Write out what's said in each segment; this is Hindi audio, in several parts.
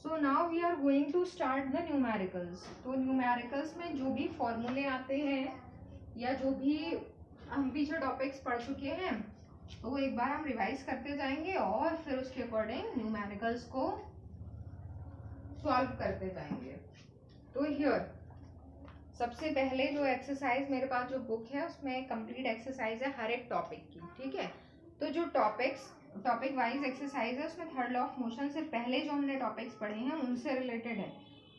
So now we are going to start the numericals. तो न्यूमेरिकल्स में जो भी फॉर्मूले आते हैं या जो भी हम पीछे टॉपिक्स पढ़ चुके हैं तो वो एक बार हम रिवाइज करते जाएंगे और फिर उसके अकॉर्डिंग न्यूमेरिकल्स को सॉल्व करते जाएंगे। तो हियर सबसे पहले जो एक्सरसाइज मेरे पास जो बुक है उसमें कंप्लीट एक्सरसाइज है हर एक टॉपिक की, ठीक है। तो जो टॉपिक वाइज एक्सरसाइज है उसमें थर्ड लॉ ऑफ मोशन से पहले जो हमने टॉपिक्स पढ़े हैं उनसे रिलेटेड है।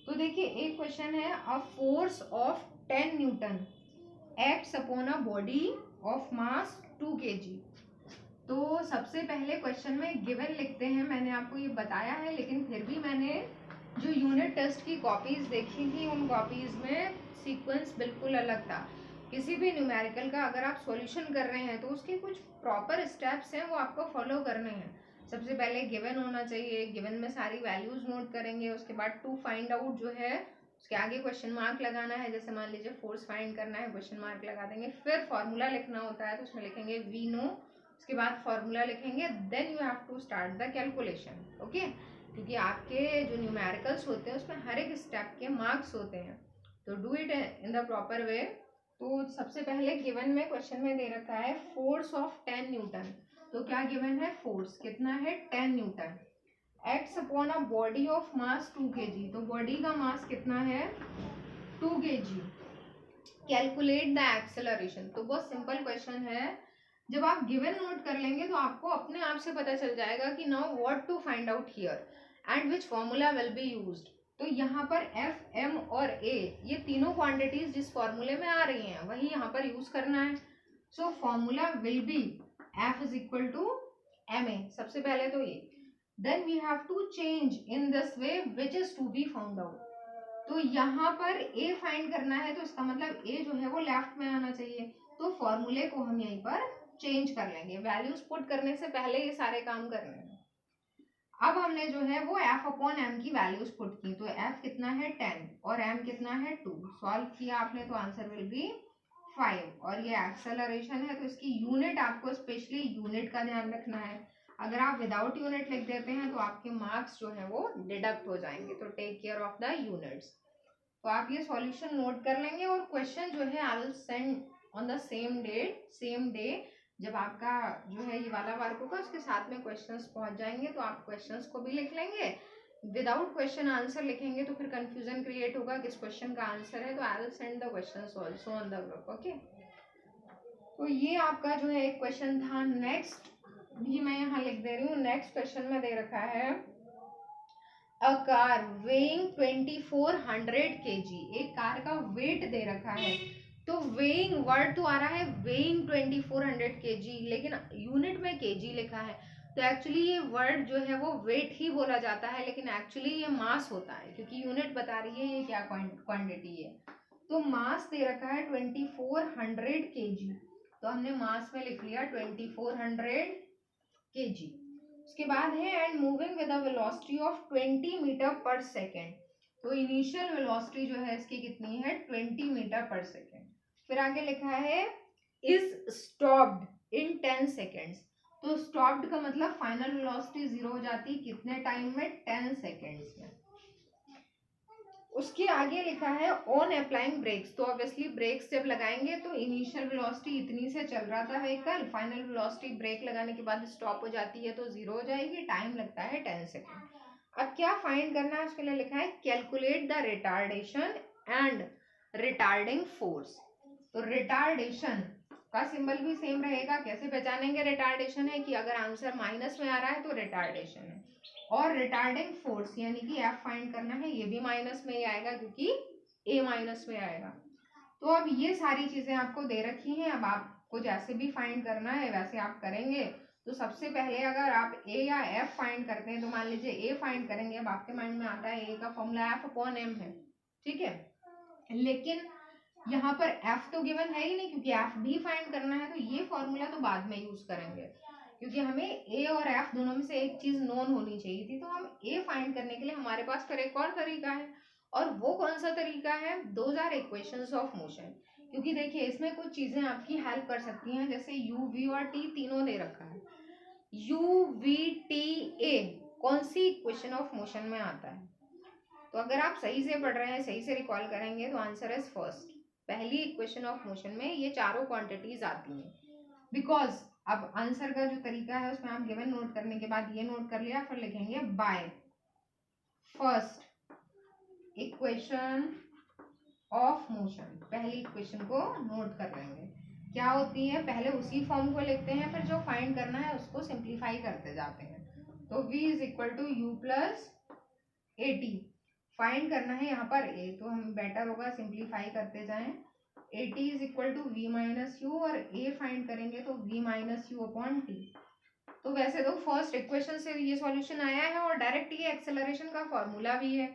तो देखिए एक क्वेश्चन है, a force of 10 Newton acts upon a body of mass 2 kg। तो सबसे पहले क्वेश्चन में गिवन लिखते हैं, मैंने आपको ये बताया है लेकिन फिर भी मैंने जो यूनिट टेस्ट की कॉपीज देखी थी उन कॉपीज में सीक्वेंस बिल्कुल अलग था। किसी भी न्यूमेरिकल का अगर आप सॉल्यूशन कर रहे हैं तो उसके कुछ प्रॉपर स्टेप्स हैं वो आपको फॉलो करने हैं। सबसे पहले गिवन होना चाहिए, गिवन में सारी वैल्यूज नोट करेंगे, उसके बाद टू फाइंड आउट जो है उसके आगे क्वेश्चन मार्क लगाना है। जैसे मान लीजिए फोर्स फाइंड करना है, क्वेश्चन मार्क लगा देंगे। फिर फॉर्मूला लिखना होता है तो उसमें लिखेंगे वी नो, उसके बाद फॉर्मूला लिखेंगे, then you have to start the calculation. Okay, क्योंकि आपके जो न्यूमेरिकल्स होते हैं उसमें हर एक स्टेप के मार्क्स होते हैं, तो do it in the proper way. तो सबसे पहले गिवन में क्वेश्चन में दे रखा है फोर्स ऑफ 10 न्यूटन। तो क्या गिवन है, फोर्स कितना है 10 Newton acts upon a body of mass 2 kg। तो बॉडी का मास कितना है 2 kg। Calculate the acceleration. तो बहुत सिंपल क्वेश्चन है, जब आप गिवन नोट कर लेंगे तो आपको अपने आप से पता चल जाएगा कि now what to find out here and which formula will be used. तो यहाँ पर एफ, एम और ए ये तीनों क्वांटिटीज जिस फॉर्मूले में आ रही हैं वही यहाँ पर यूज करना है। So formula will be F is equal to M a, सबसे पहले तो ये। Then we have to change in this way which is to be found out. तो यहाँ पर ए फाइंड करना है तो इसका मतलब ए जो है वो लेफ्ट में आना चाहिए, तो फॉर्मूले को हम यहीं पर चेंज कर लेंगे। वैल्यूज पुट करने से पहले ये सारे काम करने हैं। अब हमने जो है वो f अपॉन एम की वैल्यूज पुट की। तो f कितना है 10 और m कितना है 2। सॉल्व किया आपने तो आंसर विल बी 5। और ये एक्सेलरेशन है तो इसकी यूनिट आपको स्पेशली यूनिट का ध्यान रखना है। अगर आप विदाउट यूनिट लिख देते हैं तो आपके मार्क्स जो है वो डिडक्ट हो जाएंगे, तो take care of the units. तो आप ये सॉल्यूशन नोट कर लेंगे और क्वेश्चन जो है I will send on the same date, same day. जब आपका जो है ये वाला वर्क होगा उसके साथ में क्वेश्चंस पहुंच जाएंगे तो आप क्वेश्चंस को भी लिख लेंगे। विदाउट क्वेश्चन आंसर लिखेंगे तो फिर कंफ्यूजन क्रिएट होगा किस क्वेश्चन का आंसर है। तो आई will send the questions also on the group. Okay, तो ये आपका जो है एक क्वेश्चन था। नेक्स्ट भी मैं यहाँ लिख दे रही हूँ। नेक्स्ट क्वेश्चन में दे रखा है अ कार वेइंग 2400 kg। एक कार का वेट दे रखा है, तो वेइंग वर्ड तो आ रहा है वेइंग 2400 kg, लेकिन यूनिट में kg लिखा है। तो एक्चुअली ये वर्ड जो है वो वेट ही बोला जाता है, लेकिन एक्चुअली ये मास होता है क्योंकि यूनिट बता रही है ये क्या क्वांटिटी है। तो मास दे रखा है 2400 kg, तो हमने मास में लिख लिया 2400 kg। उसके बाद है and moving with a velocity of 20 metre per second. तो इनिशियल वेलोसिटी जो है इसकी कितनी है 20 मीटर पर सेकेंड। फिर आगे लिखा है इज स्टॉप्ड इन 10 सेकेंड्स। तो स्टॉप्ड का मतलब फाइनल वेलोसिटी जीरो हो जाती है कितने टाइम में 10 सेकेंड्स में। उसके आगे लिखा है ऑन अप्लाइंग ब्रेक्स। तो ऑब्वियसली ब्रेक्स जब लगाएंगे तो इनिशियल वेलोसिटी इतनी से चल रहा था व्हीकल, फाइनल वेलोसिटी ब्रेक लगाने के बाद स्टॉप हो जाती है तो जीरो हो जाएगी, टाइम लगता है 10 सेकेंड। अब क्या फाइंड करना है उसके लिए लिखा है calculate the retardation and retarding force. तो रिटार्डेशन का सिंबल भी सेम रहेगा। कैसे पहचानेंगे रिटार्डेशन है कि अगर आंसर माइनस में आ रहा है तो रिटार्डेशन है, और रिटार्डिंग फोर्स यानी कि एफ फाइंड करना है, ये भी माइनस में ही आएगा क्योंकि ए माइनस में आएगा। तो अब ये सारी चीजें आपको दे रखी हैं, अब आपको जैसे भी फाइंड करना है वैसे आप करेंगे। तो सबसे पहले अगर आप ए या एफ फाइंड करते हैं तो मान लीजिए ए फाइंड करेंगे, अब आपके माइंड में आता है ए का फॉर्मूला एफ अपॉन एम है, ठीक है। लेकिन यहाँ पर एफ तो गिवन है ही नहीं क्योंकि एफ भी फाइंड करना है, तो ये फॉर्मूला तो बाद में यूज करेंगे क्योंकि हमें ए और एफ दोनों में से एक चीज नोन होनी चाहिए थी। तो हम ए फाइंड करने के लिए हमारे पास फिर एक और तरीका है, और वो कौन सा तरीका है, those are equations of motion. क्योंकि देखिए इसमें कुछ चीजें आपकी हेल्प कर सकती हैं, जैसे यू वी और टी तीनों दे रखा है। यू वी टी ए कौन सी इक्वेशन ऑफ मोशन में आता है। तो अगर आप सही से पढ़ रहे हैं, सही से रिकॉल करेंगे तो आंसर इज फर्स्ट। पहली इक्वेशन ऑफ मोशन में ये चारों क्वांटिटीज आती हैं। बिकॉज अब आंसर का जो तरीका है उसमें आप गिवन नोट करने के बाद ये नोट कर लिया, फिर लिखेंगे by first equation of motion. पहली इक्वेशन को नोट कर लेंगे, क्या होती है, पहले उसी फॉर्म को लिखते हैं, फिर जो फाइंड करना है उसको सिंप्लीफाई करते जाते हैं। तो v is equal to u plus a t, find करना है यहाँ पर a, तो हम बेटर होगा सिंप्लीफाई करते जाएं। A t is equal to v minus u, और a फाइंड करेंगे तो v minus u upon t. तो वैसे तो फर्स्ट इक्वेशन से ये सॉल्यूशन आया है और डायरेक्ट ये एक्सेलरेशन का फॉर्मूला भी है,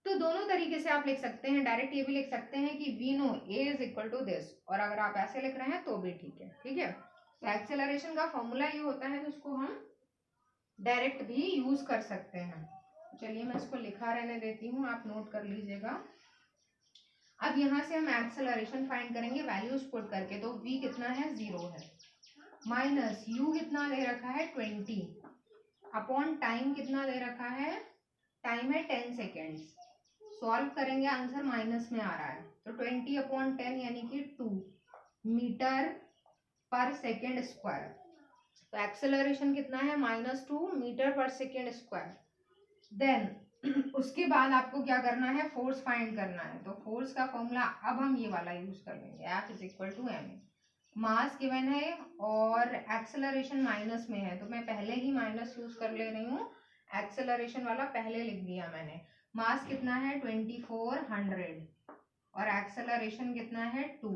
तो दोनों तरीके से आप लिख सकते हैं। डायरेक्ट ये भी लिख सकते हैं कि we know a is equal to this, और अगर आप ऐसे लिख रहे हैं तो भी ठीक है। ठीक है, तो एक्सेलरेशन का फॉर्मूला ये होता है, तो उसको हम डायरेक्ट भी यूज कर सकते हैं। चलिए मैं इसको लिखा रहने देती हूँ, आप नोट कर लीजिएगा। अब यहाँ से हम एक्सेलरेशन फाइंड करेंगे वैल्यूज पुट करके। तो v कितना है, 0 है, माइनस u कितना दे रखा है 20, अपॉन टाइम कितना दे रखा है, टाइम है 10 सेकेंड्स। सॉल्व करेंगे आंसर माइनस में आ रहा है, तो 20 अपॉन 10 यानी कि 2 मीटर पर सेकेंड स्क्वायर। तो एक्सेलरेशन कितना है, -2 metre per second square. Then उसके बाद आपको क्या करना है, फोर्स फाइंड करना है। तो फोर्स का फॉर्मूला अब हम ये वाला यूज कर लेंगे, F is equal to m. Mass given है और एक्सेलरेशन माइनस में है, तो मैं पहले ही माइनस यूज कर ले रही हूँ, एक्सेलरेशन वाला पहले लिख दिया मैंने। मास कितना है 2400 और एक्सेलरेशन कितना है 2।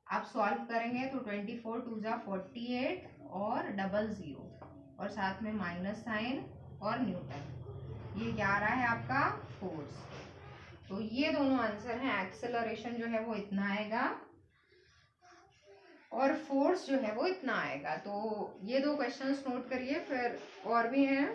आप सॉल्व करेंगे तो 24 2 जा 48 और 00 और साथ में माइनस साइन और न्यूटन। ये क्या आ रहा है आपका, फोर्स। तो ये दोनों आंसर हैं। एक्सेलरेशन जो है वो इतना आएगा और फोर्स जो है वो इतना आएगा। तो ये दो क्वेश्चंस नोट करिए, फिर और भी हैं।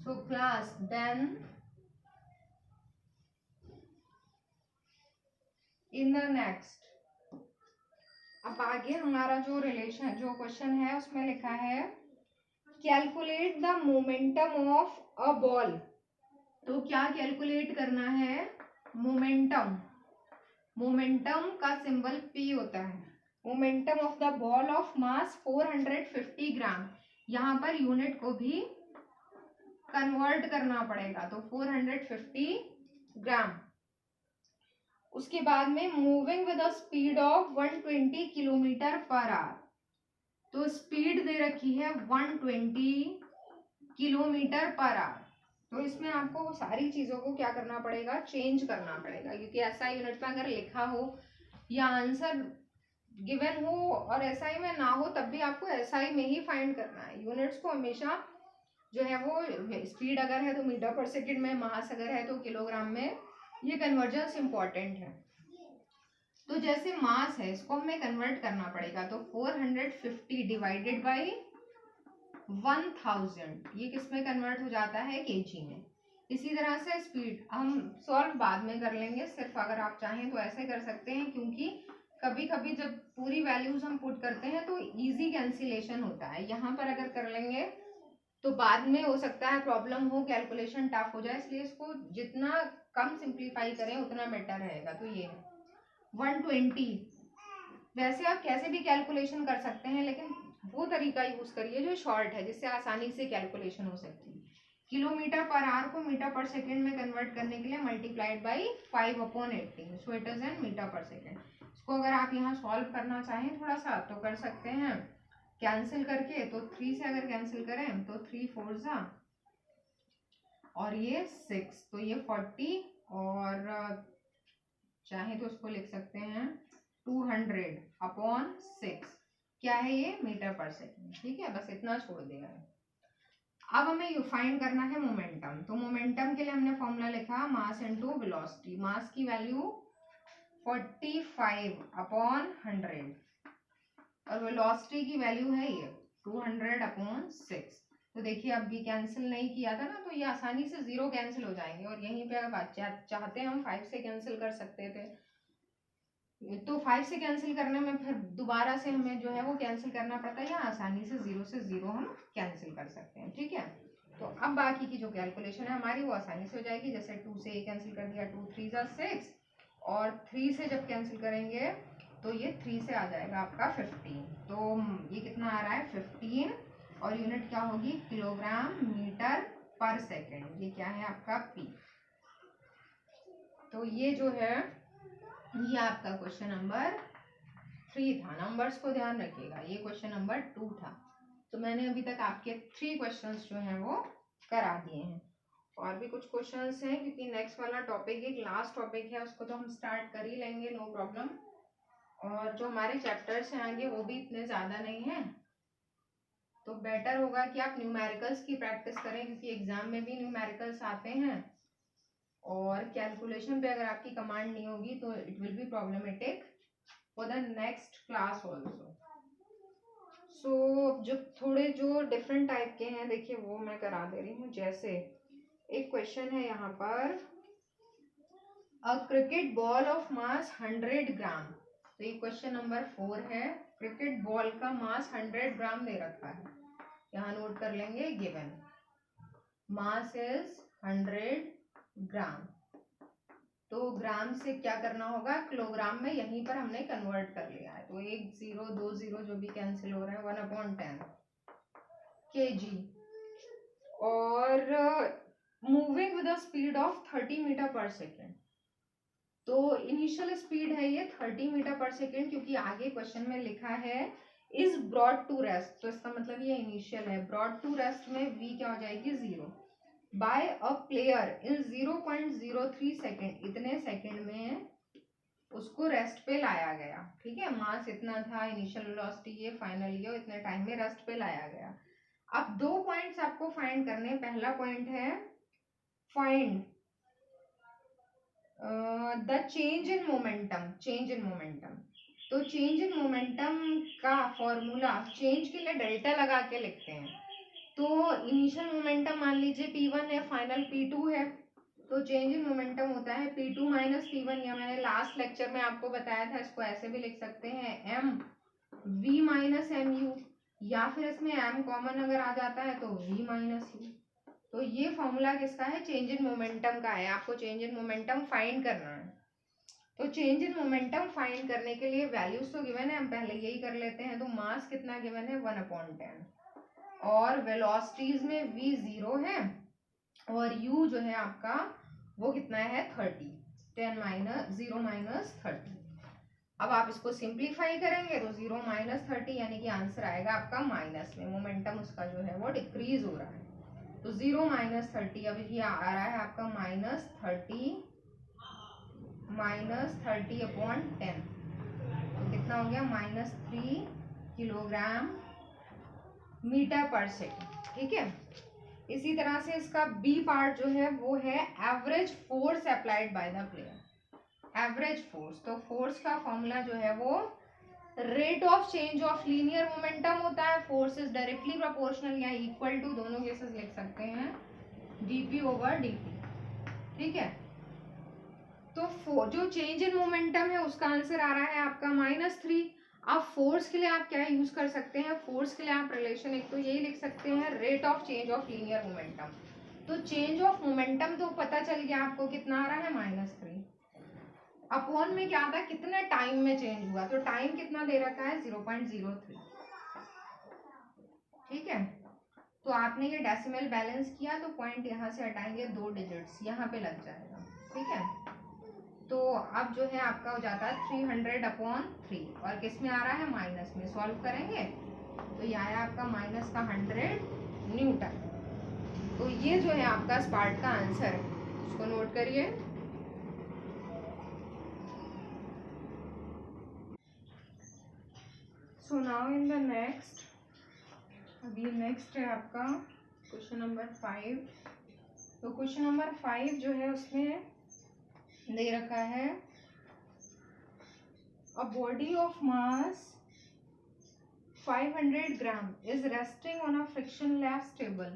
So class, then in the next, अब आगे हमारा जो रिलेशन जो क्वेश्चन है उसमें लिखा है calculate the momentum of a ball. तो क्या कैलकुलेट करना है, मोमेंटम। मोमेंटम का सिंबल P होता है। Momentum of the ball of mass 450 ग्राम, यहाँ पर यूनिट को भी कन्वर्ट करना पड़ेगा, तो 450 ग्राम। उसके बाद में moving with a speed of 120 kilometre per hour. तो स्पीड दे रखी है 120 किलोमीटर पर आवर। तो इसमें आपको सारी चीजों को क्या करना पड़ेगा, चेंज करना पड़ेगा, क्योंकि एसआई यूनिट में अगर लिखा हो या आंसर गिवन हो और एसआई में ना हो तब भी आपको एसआई में ही फाइंड करना है। यूनिट्स को हमेशा जो है वो, स्पीड अगर है तो मीटर पर सेकेंड में, मास अगर है तो किलोग्राम में, ये कन्वर्जन्स इंपॉर्टेंट है। तो जैसे मास है इसको हमें कन्वर्ट करना पड़ेगा, तो 450 डिवाइडेड बाई 1000, ये किस में कन्वर्ट हो जाता है, केजी में। इसी तरह से स्पीड हम सॉल्व बाद में कर लेंगे, सिर्फ अगर आप चाहें तो ऐसे कर सकते हैं, क्योंकि कभी कभी जब पूरी वैल्यूज हम पुट करते हैं तो इजी कैंसिलेशन होता है। यहाँ पर अगर कर लेंगे तो बाद में हो सकता है प्रॉब्लम हो, कैलकुलेशन टफ हो जाए, इसलिए इसको जितना कम सिंप्लीफाई करें उतना बेटर रहेगा। तो ये है 120। वैसे आप कैसे भी कैलकुलेशन कर सकते हैं, लेकिन वो तरीका यूज करिए जो शॉर्ट है, जिससे आसानी से कैलकुलेशन हो सकती है। किलोमीटर पर आवर को मीटर पर सेकेंड में कन्वर्ट करने के लिए multiplied by 5/18, so it is in metre per second. इसको अगर आप यहाँ सॉल्व करना चाहें थोड़ा सा तो कर सकते हैं कैंसिल करके। तो 3 से अगर कैंसिल करें तो 3 4 जा और ये 6, तो ये 40 और चाहे तो उसको लिख सकते हैं 200/6, क्या है ये, मीटर पर सेकेंड। ठीक है, बस इतना छोड़ दिया है। अब हमें फाइंड करना है मोमेंटम। तो मोमेंटम के लिए हमने फॉर्मूला लिखा मास इनटू वेलोसिटी। मास की वैल्यू 45/100 और वेलोसिटी की वैल्यू है ये 200/6। तो देखिए अब भी कैंसिल नहीं किया था ना, तो ये आसानी से 0 कैंसिल हो जाएंगे और यहीं पे अब चाहते हैं हम 5 से कैंसिल कर सकते थे, तो 5 से कैंसिल करने में फिर दोबारा से हमें जो है वो कैंसिल करना पड़ता है, या आसानी से 0 से 0 हम कैंसिल कर सकते हैं। ठीक है, तो अब बाकी की जो कैलकुलेशन है हमारी वो आसानी से हो जाएगी। जैसे 2 से ये कैंसिल कर दिया, 2 3 ज़ा 6 और 3 से जब कैंसिल करेंगे तो ये 3 से आ जाएगा आपका 15। तो ये कितना आ रहा है 15 और यूनिट क्या होगी किलोग्राम मीटर पर सेकेंड। ये क्या है आपका पी। तो ये जो है ये आपका क्वेश्चन नंबर 3 था। नंबर्स को ध्यान रखिएगा, ये क्वेश्चन नंबर 2 था। तो मैंने अभी तक आपके 3 क्वेश्चंस जो हैं वो करा दिए हैं। और भी कुछ क्वेश्चंस हैं क्योंकि नेक्स्ट वाला टॉपिक एक लास्ट टॉपिक है, उसको तो हम स्टार्ट कर ही लेंगे, नो प्रॉब्लम। और जो हमारे चैप्टर्स हैं आगे वो भी इतने ज़्यादा नहीं हैं, तो बेटर होगा कि आप न्यूमेरिकल्स की प्रैक्टिस करें क्योंकि एग्जाम में भी न्यूमेरिकल्स आते हैं और कैलकुलेशन पे अगर आपकी कमांड नहीं होगी तो it will be problematic for the next class also. So जो थोड़े जो डिफरेंट टाइप के हैं देखिए वो मैं करा दे रही हूँ। जैसे एक क्वेश्चन है यहाँ पर, अ क्रिकेट बॉल ऑफ मास 100 ग्राम। तो ये क्वेश्चन नंबर 4 है। क्रिकेट बॉल का मास 100 ग्राम दे रखा है, यहाँ नोट कर लेंगे गिवन मास इज 100 ग्राम। तो ग्राम से क्या करना होगा किलोग्राम में, यहीं पर हमने कन्वर्ट कर लिया है। तो 1 0 2 0 जो भी कैंसिल हो रहा है 1/10 kg और moving with the speed of 30 metre per second. तो इनिशियल स्पीड है ये 30 मीटर पर सेकेंड क्योंकि आगे क्वेश्चन में लिखा है इज ब्रॉड टू रेस्ट, तो इसका मतलब ये इनिशियल है। ब्रॉड टू रेस्ट में v क्या हो जाएगी 0 by a player in 0.03 second. इतने सेकेंड में उसको रेस्ट पे लाया गया। ठीक है, मास इतना था, इनिशियल वेलोसिटी ये, फाइनल ये, इतने टाइम में रेस्ट पे लाया गया। अब 2 पॉइंट्स आपको फाइंड करने। पहला पॉइंट है find the change in momentum. Change in momentum, तो चेंज इन मोमेंटम का फॉर्मूला चेंज के लिए डेल्टा लगा के लिखते हैं। तो इनिशियल मोमेंटम मान लीजिए p1 है, फाइनल p2 है, तो चेंज इन मोमेंटम होता है p2 माइनस p1। या मैंने लास्ट लेक्चर में आपको बताया था, इसको ऐसे भी लिख सकते हैं m v minus m u, या फिर इसमें m कॉमन अगर आ जाता है तो v माइनस यू। तो ये फॉर्मूला किसका है चेंज इन मोमेंटम का है। आपको चेंज इन मोमेंटम फाइंड करना है। तो चेंज इन मोमेंटम फाइंड करने के लिए वैल्यूज तो गिवन है, हम पहले यही कर लेते हैं। तो मास कितना गिवन है 1/10 और वेलोसिटीज में v 0 है और u जो है आपका वो कितना है 30, 10 माइनस 0 माइनस 30। अब आप इसको सिंप्लीफाई करेंगे तो 0 माइनस 30 यानी कि आंसर आएगा आपका माइनस में, मोमेंटम उसका जो है वो डिक्रीज हो रहा है। तो 0 माइनस 30, अब ये आ रहा है आपका माइनस 30/10। तो कितना हो गया -3 किलोग्राम मीटर पर सेकेंड। ठीक है, इसी तरह से इसका बी पार्ट जो है वो है average force applied by the player. Average force, तो फोर्स का फॉर्मूला जो है वो rate of change of linear momentum होता है। फोर्स इज डायरेक्टली प्रोपोर्शनल या इक्वल टू, दोनों केसेस लिख सकते हैं, dp/dt। ठीक है, तो जो चेंज इन मोमेंटम है उसका आंसर आ रहा है आपका -3। अब फोर्स के लिए आप क्या यूज कर सकते हैं, फोर्स के लिए आप रिलेशन एक तो यही लिख सकते हैं rate of change of linear momentum. तो चेंज ऑफ मोमेंटम तो पता चल गया आपको कितना आ रहा है -3, अपॉन में क्या था कितने टाइम में चेंज हुआ, तो टाइम कितना दे रखा है 0.03। ठीक है, तो आपने ये डेसिमल बैलेंस किया तो पॉइंट यहाँ से हटाएंगे, 2 डिजिट्स यहाँ पे लग जाएगा। ठीक है, तो अब जो है आपका हो जाता है 300/3 और किस में आ रहा है माइनस में। सॉल्व करेंगे तो ये आया आपका माइनस का 100 न्यूटन। तो ये जो है आपका इस पार्ट का आंसर है, इसको नोट करिए। So now in the next, अभी नेक्स्ट है आपका क्वेश्चन नंबर 5। तो क्वेश्चन नंबर 5 जो है उसमें दे रखा है a body of mass 500 gram is resting on a frictionless table।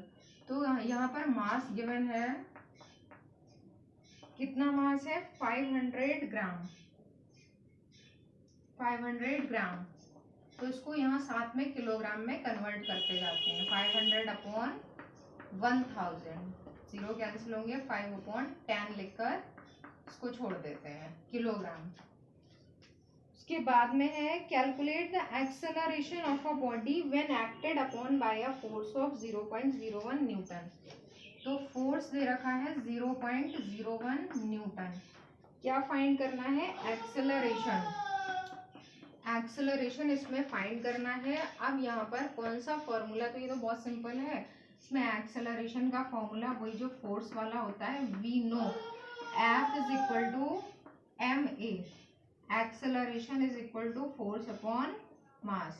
तो यहाँ पर मास गिवन है, कितना मास है 500 ग्राम, 500 ग्राम। तो इसको यहाँ साथ में किलोग्राम में कन्वर्ट करते जाते हैं। 500 अपॉन 1000, जीरो कैंसिल होंगे, 5 अपॉन 10 लिखकर इसको छोड़ देते हैं, किलोग्राम। उसके बाद में है calculate the acceleration of a body when acted upon bye a force of 0.01 Newton. तो फोर्स दे रखा है 0.01 न्यूटन। क्या फाइंड करना है, एक्सेलरेशन। एक्सेलरेशन इसमें फाइंड करना है। अब यहाँ पर कौन सा फॉर्मूला, तो ये तो बहुत सिंपल है। इसमें एक्सेलरेशन का फॉर्मूला वही जो फोर्स वाला होता है, we know F is equal to ma, acceleration is equal to force upon mass.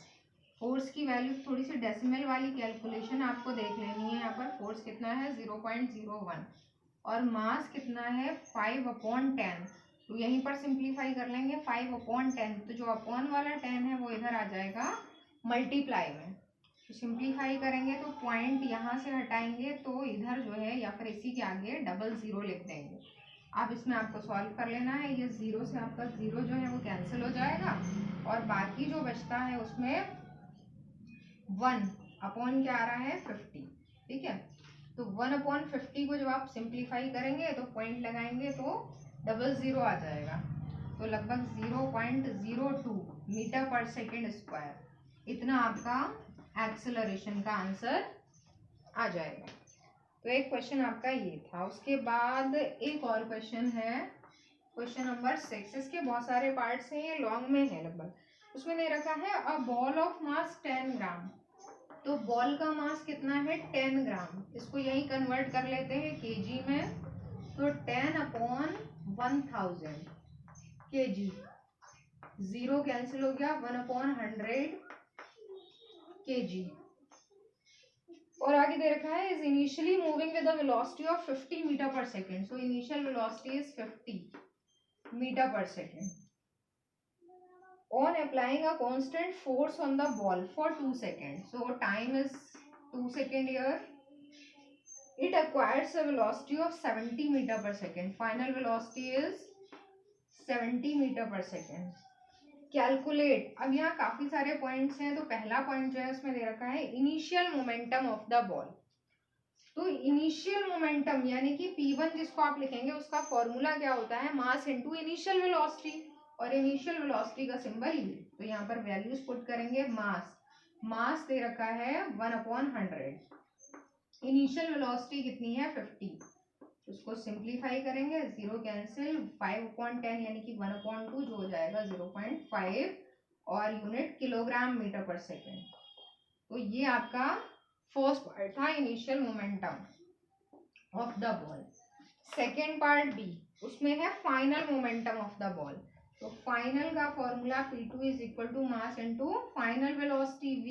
Force की वैल्यू थोड़ी सी डेसिमल वाली कैलकुलेशन आपको देख लेनी है। यहाँ पर फोर्स कितना है 0.01 और मास कितना है 5 अपॉन 10। तो यहीं पर सिंप्लीफाई कर लेंगे, 5 अपॉन 10, तो जो अपॉन वाला 10 है वो इधर आ जाएगा मल्टीप्लाई में। तो सिंप्लीफाई करेंगे तो पॉइंट यहाँ से हटाएंगे तो इधर जो है या फिर इसी के आगे डबल ज़ीरो लिख देंगे। अब इसमें आपको सॉल्व कर लेना है। ये ज़ीरो से आपका ज़ीरो जो है वो कैंसिल हो जाएगा और बाकी जो बचता है उसमें 1 अपॉन क्या आ रहा है 50। ठीक है, तो 1 अपॉन 50 को जब आप सिंप्लीफाई करेंगे तो पॉइंट लगाएंगे तो डबल ज़ीरो आ जाएगा। तो लगभग 0.02 मीटर पर सेकेंड स्क्वायर, इतना आपका एक्सेलरेशन का आंसर आ जाएगा। तो एक क्वेश्चन आपका ये था। उसके बाद एक और क्वेश्चन है, क्वेश्चन नंबर 6। इसके बहुत सारे पार्ट्स हैं, ये लॉन्ग में है लगभग। उसमें दे रखा है अ बॉल ऑफ मास 10 ग्राम। तो बॉल का मास कितना है 10 ग्राम। इसको यही कन्वर्ट कर लेते हैं केजी में। तो 10 अपॉन 1000 केजी, जीरो कैंसिल हो गया, 1 अपॉन 100 केजी। और आगे दे रखा है is initially moving with the velocity of 50 meter per second. So initial velocity is 50 meter per second on applying a constant force on the ball for 2 seconds. So time is 2 seconds here. It acquires a velocity of 70 meter per second. Final velocity is 70 meter per second. Calculate. अब यहाँ काफी सारे पॉइंट्स हैं। तो पहला पॉइंट जो है उसमें दे रखा है initial momentum of the ball. तो इनिशियल मोमेंटम यानी कि P1 जिसको आप लिखेंगे उसका फॉर्मूला क्या होता है, मास इनटू इनिशियल वेलोसिटी, और इनिशियल वेलोसिटी का सिंबल ये। तो यहाँ पर वैल्यूज पुट करेंगे। मास दे रखा है 1 अपॉन 100, इनिशियल वेलोसिटी कितनी है 50। उसको सिंप्लीफाई करेंगे, जीरो कैंसिल, 5 अपॉन 10 यानी कि 1 अपॉन 2 जो हो जाएगा 0.5 और unit kilogram metre per second. तो ये आपका फर्स्ट पार्ट था initial momentum of the ball. Second part B, उसमें है final momentum of the ball. तो फाइनल का formula P2 is equal to mass into final velocity V।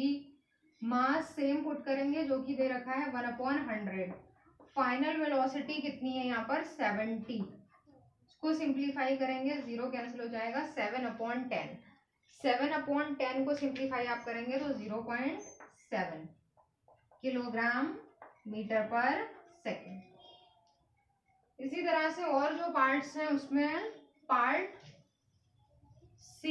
Mass same put करेंगे जो कि दे रखा है 1 अपॉन 100। फाइनल वेलोसिटी कितनी है यहाँ पर 70। इसको सिंप्लीफाई करेंगे, जीरो कैंसिल हो जाएगा, 7 अपॉन 10। 7 अपॉन 10 को सिंप्लीफाई आप करेंगे तो 0.7 किलोग्राम मीटर पर सेकेंड। इसी तरह से और जो पार्ट्स हैं उसमें part C.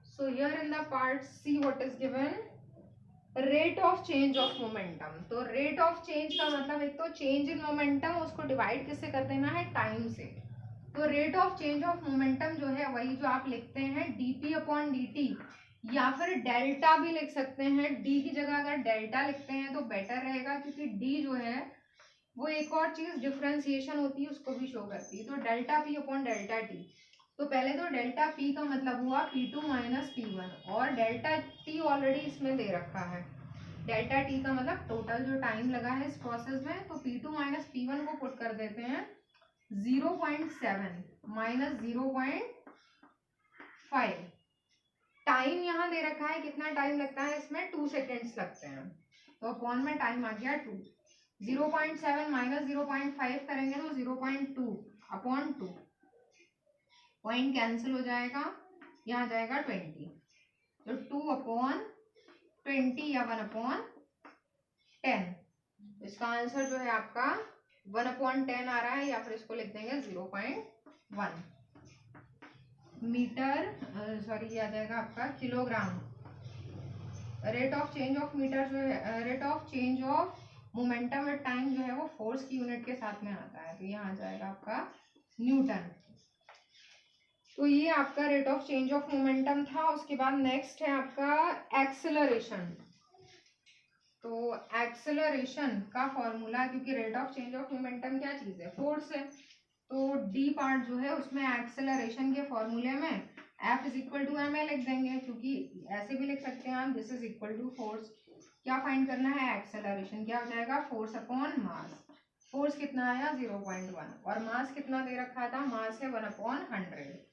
So here in the part C what is given, rate of change of momentum। तो rate of change का मतलब एक तो change in momentum, उसको डिवाइड किससे कर देना है, टाइम से। तो rate of change of momentum जो है वही जो आप लिखते हैं dp अपॉन dt, या फिर डेल्टा भी लिख सकते हैं। d की जगह अगर डेल्टा लिखते हैं तो बेटर रहेगा, क्योंकि d जो है वो एक और चीज डिफ्रेंसिएशन होती है उसको भी शो करती है। तो delta p upon delta t। तो पहले तो डेल्टा P का मतलब हुआ P2 माइनस P1, और डेल्टा T ऑलरेडी इसमें दे रखा है। डेल्टा T का मतलब टोटल जो टाइम लगा है इस प्रोसेस में। तो P2 माइनस P1 को पुट कर देते हैं 0.7 माइनस 0.5। टाइम यहाँ दे रखा है, कितना टाइम लगता है इसमें 2 सेकेंड्स लगते हैं। तो अपॉन में टाइम आ गया 2। 0.7 माइनस 0.5 करेंगे तो 0.2 अपॉन 2, पॉइंट कैंसिल हो जाएगा, यहाँ जाएगा 20, तो 2/20 या 1/10। इसका आंसर जो है आपका 1/10 आ रहा है, या फिर इसको लिख देंगे 0.1 मीटर, सॉरी ये आ जाएगा आपका kilogram. Rate of change of metre जो है, rate of change of momentum at time जो है वो फोर्स की यूनिट के साथ में आता है, तो यहाँ आ जाएगा आपका न्यूटन। तो ये आपका rate of change of momentum था। उसके बाद नेक्स्ट है आपका एक्सेलरेशन। तो एक्सेलरेशन का फॉर्मूला, क्योंकि rate of change of momentum क्या चीज है, फोर्स है, तो डी पार्ट जो है उसमें एक्सेलरेशन के फॉर्मूले में F is equal to M A लिख देंगे, क्योंकि ऐसे भी लिख सकते हैं आप, this is equal to force. क्या फाइंड करना है, एक्सेलरेशन, क्या हो जाएगा, फोर्स अपॉन मास। फोर्स कितना आया 0.1, और मास कितना दे रखा था, मास है 1/100,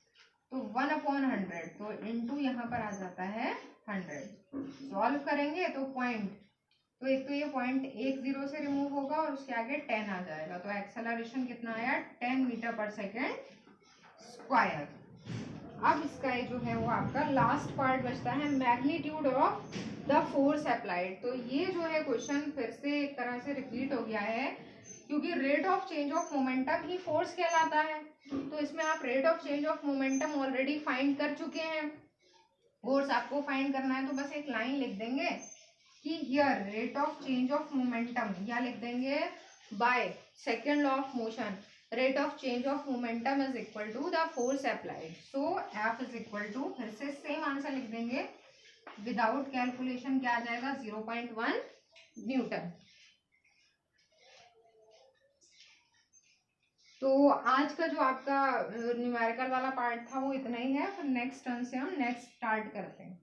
तो 1/100 तो इनटू यहाँ पर आ जाता है 100। सॉल्व करेंगे तो पॉइंट, तो एक तो ये पॉइंट 10 से रिमूव होगा और उसके आगे 10 आ जाएगा, तो एक्सेलरेशन कितना आया 10 मीटर पर सेकेंड स्क्वायर। अब इसका जो है वो आपका लास्ट पार्ट बचता है, magnitude of the force applied. तो ये जो है क्वेश्चन फिर से एक तरह से रिपीट हो गया है, क्योंकि rate of change of momentum he force कहलाता है। तो इसमें आप rate of change of momentum already find कर चुके हैं, फोर्स आपको फाइंड करना है, तो बस एक लाइन लिख देंगे कि here rate of change of momentum, या लिख देंगे by second law of motion, rate of change of momentum is equal to the force applied, so F is equal to, फिर से सेम आंसर लिख देंगे विदाउट कैलकुलेशन, क्या आ जाएगा 0.1 न्यूटन। तो आज का जो आपका न्यूमेरिकल वाला पार्ट था वो इतना ही है, फिर नेक्स्ट टर्न से हम नेक्स्ट स्टार्ट करते हैं।